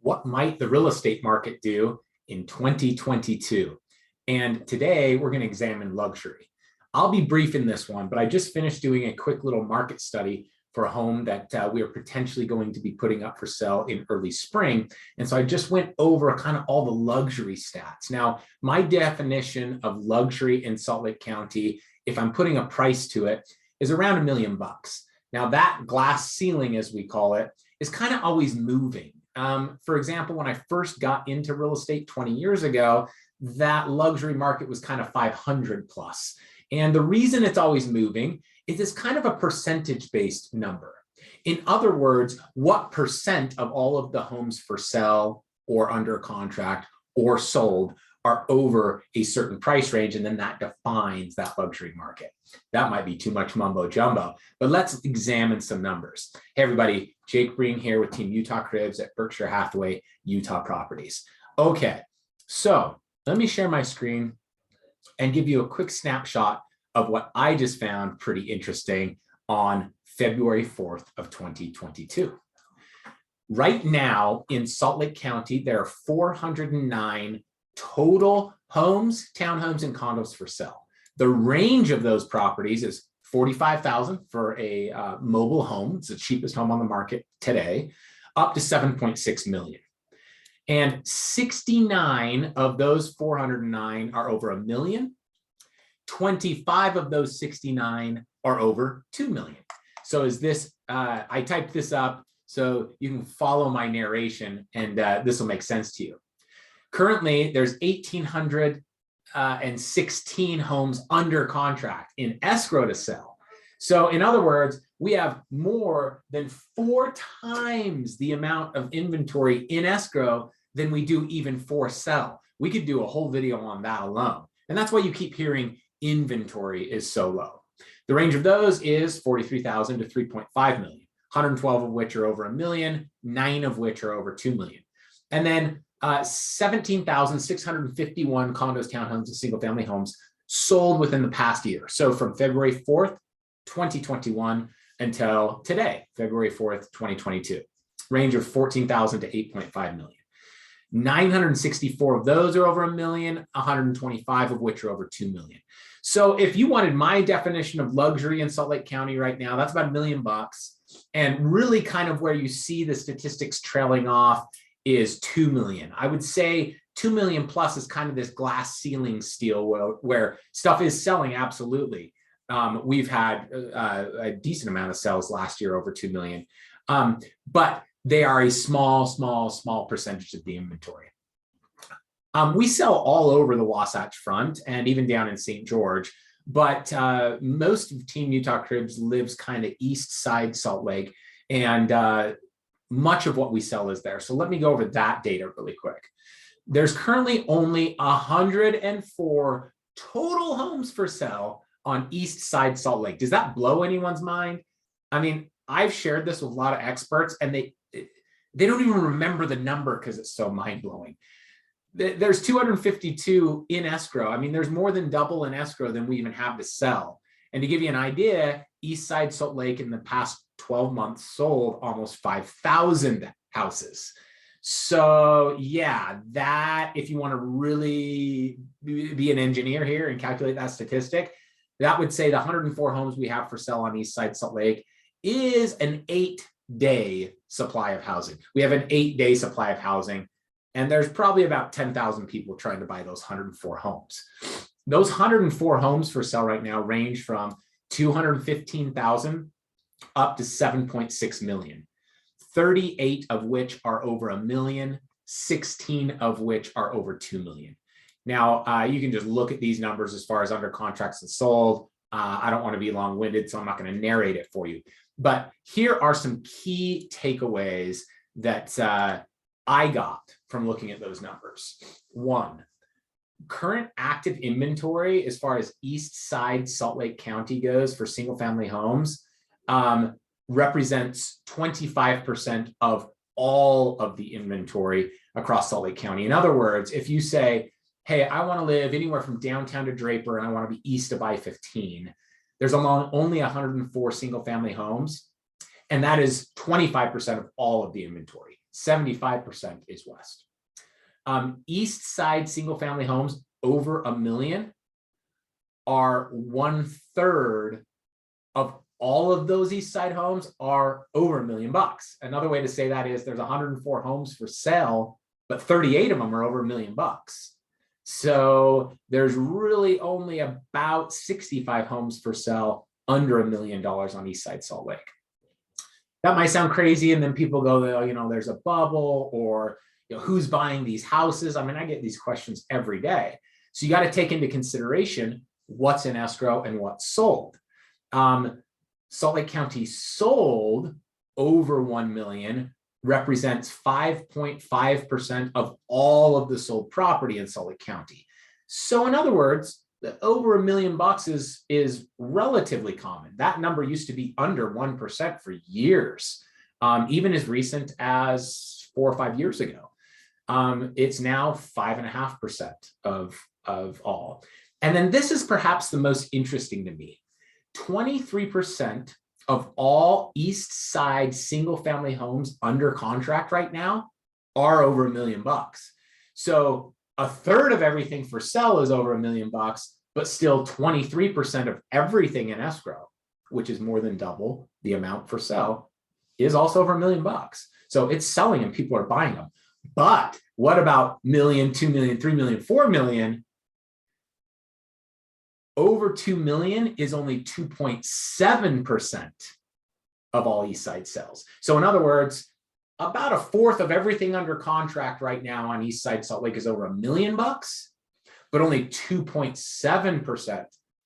what might the real estate market do in 2022? And today we're going to examine luxury. I'll be brief in this one, but I just finished doing a quick little market study for a home that we are potentially going to be putting up for sale in early spring. And so I just went over kind of all the luxury stats. Now, my definition of luxury in Salt Lake County, if I'm putting a price to it, is around $1 million. Now that glass ceiling, as we call it, is kind of always moving. For example, when I first got into real estate 20 years ago, that luxury market was kind of 500 plus. And the reason it's always moving is it's kind of a percentage-based number. In other words, what percent of all of the homes for sale or under contract or sold are over a certain price range, and then that defines that luxury market. That might be too much mumbo jumbo, but let's examine some numbers. Hey everybody, Jake Breen here with Team Utah Cribs at Berkshire Hathaway Utah Properties. Okay, so let me share my screen and give you a quick snapshot of what I just found pretty interesting on February 4th of 2022. Right now in Salt Lake County, there are 409 total homes, townhomes, and condos for sale. The range of those properties is $45,000 for a mobile home. It's the cheapest home on the market today, up to $7.6 million. And 69 of those 409 are over $1 million. 25 of those 69 are over 2 million. So is this, I typed this up so you can follow my narration and this will make sense to you. Currently, there's 1,816 homes under contract in escrow to sell. So in other words, we have more than 4 times the amount of inventory in escrow than we do even for sale. We could do a whole video on that alone. And that's why you keep hearing inventory is so low. The range of those is 43,000 to 3.5 million, 112 of which are over $1 million, 9 of which are over 2 million. And then 17,651 condos, townhomes, and single family homes sold within the past year. So from February 4th, 2021 until today, February 4th, 2022, range of 14,000 to 8.5 million. 964 of those are over $1 million, 125 of which are over 2 million. So if you wanted my definition of luxury in Salt Lake County right now, that's about $1 million. And really kind of where you see the statistics trailing off is 2 million. I would say 2 million plus is kind of this glass ceiling steel where stuff is selling, absolutely. We've had a decent amount of sales last year over 2 million. But they are a small percentage of the inventory. We sell all over the Wasatch Front and even down in St. George, but most of Team Utah Cribs lives kind of east side Salt Lake, and much of what we sell is there. So let me go over that data really quick. There's currently only 104 total homes for sale on east side Salt Lake. Does that blow anyone's mind? I mean, I've shared this with a lot of experts and they don't even remember the number because it's so mind-blowing. There's 252 in escrow. I mean, there's more than double in escrow than we even have to sell. And to give you an idea, east side Salt Lake in the past 12 months sold almost 5,000 houses. So yeah, that if you want to really be an engineer here and calculate that statistic, that would say the 104 homes we have for sale on east side Salt Lake is an 8-day supply of housing. We have an 8-day supply of housing, and there's probably about 10,000 people trying to buy those 104 homes. Those 104 homes for sale right now range from 215,000 up to 7.6 million, 38 of which are over $1 million, 16 of which are over 2 million. Now, you can just look at these numbers as far as under contracts and sold. I don't want to be long-winded, so I'm not going to narrate it for you. But here are some key takeaways that I got from looking at those numbers. 1, current active inventory as far as east side Salt Lake County goes for single family homes represents 25% of all of the inventory across Salt Lake County. In other words, if you say, hey, I want to live anywhere from downtown to Draper and I want to be east of I-15, there's only 104 single family homes, and that is 25% of all of the inventory. 75% is west. East side single family homes over $1 million are 1/3 of all of those east side homes are over $1 million. Another way to say that is there's 104 homes for sale, but 38 of them are over $1 million. So there's really only about 65 homes for sale under $1 million on East Side Salt Lake. That might sound crazy, and then people go, you know, there's a bubble, or you know, who's buying these houses? I mean, I get these questions every day. So you got to take into consideration what's in escrow and what's sold. Salt Lake County sold over 1 million represents 5.5% of all of the sold property in Salt Lake County. So in other words, the over $1 million is relatively common. That number used to be under 1% for years, even as recent as 4 or 5 years ago. It's now 5.5% of all. And then this is perhaps the most interesting to me. 23% of all East Side single family homes under contract right now are over $1 million. So 1/3 of everything for sale is over $1 million, but still 23% of everything in escrow, which is more than double the amount for sale, is also over $1 million. So it's selling and people are buying them. But what about $1 million, $2 million, $3 million, $4 million? Over 2 million is only 2.7% of all East Side sales. So in other words, about 1/4 of everything under contract right now on East Side Salt Lake is over $1 million, but only 2.7%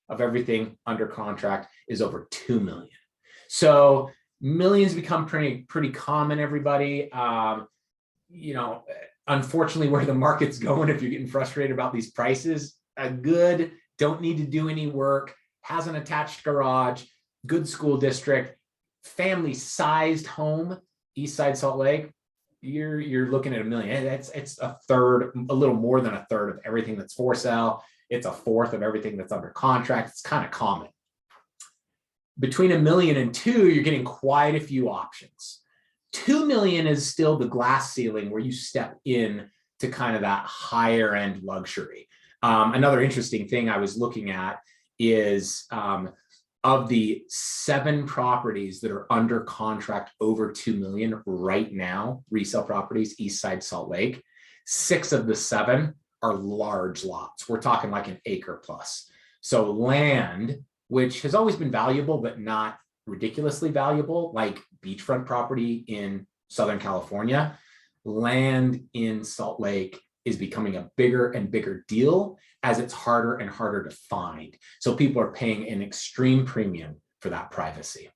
of everything under contract is over 2 million. So millions become pretty common, everybody. You know, unfortunately, where the market's going, if you're getting frustrated about these prices, a good, don't need to do any work, has an attached garage, good school district, family-sized home, East Side Salt Lake, you're looking at $1 million. It's 1/3, a little more than 1/3 of everything that's for sale. It's 1/4 of everything that's under contract. It's kind of common. Between $1 million and $2 million, you're getting quite a few options. $2 million is still the glass ceiling where you step in to kind of that higher end luxury. Another interesting thing I was looking at is of the 7 properties that are under contract over 2 million right now, resale properties, East Side Salt Lake, 6 of the 7 are large lots. We're talking like an acre plus. So land, which has always been valuable, but not ridiculously valuable, like beachfront property in Southern California, land in Salt Lake is becoming a bigger and bigger deal as it's harder and harder to find. So people are paying an extreme premium for that privacy.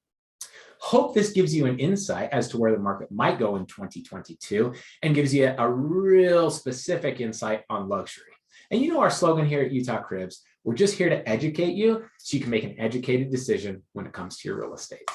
Hope this gives you an insight as to where the market might go in 2022 and gives you a real specific insight on luxury. And you know our slogan here at Utah Cribs, we're just here to educate you so you can make an educated decision when it comes to your real estate.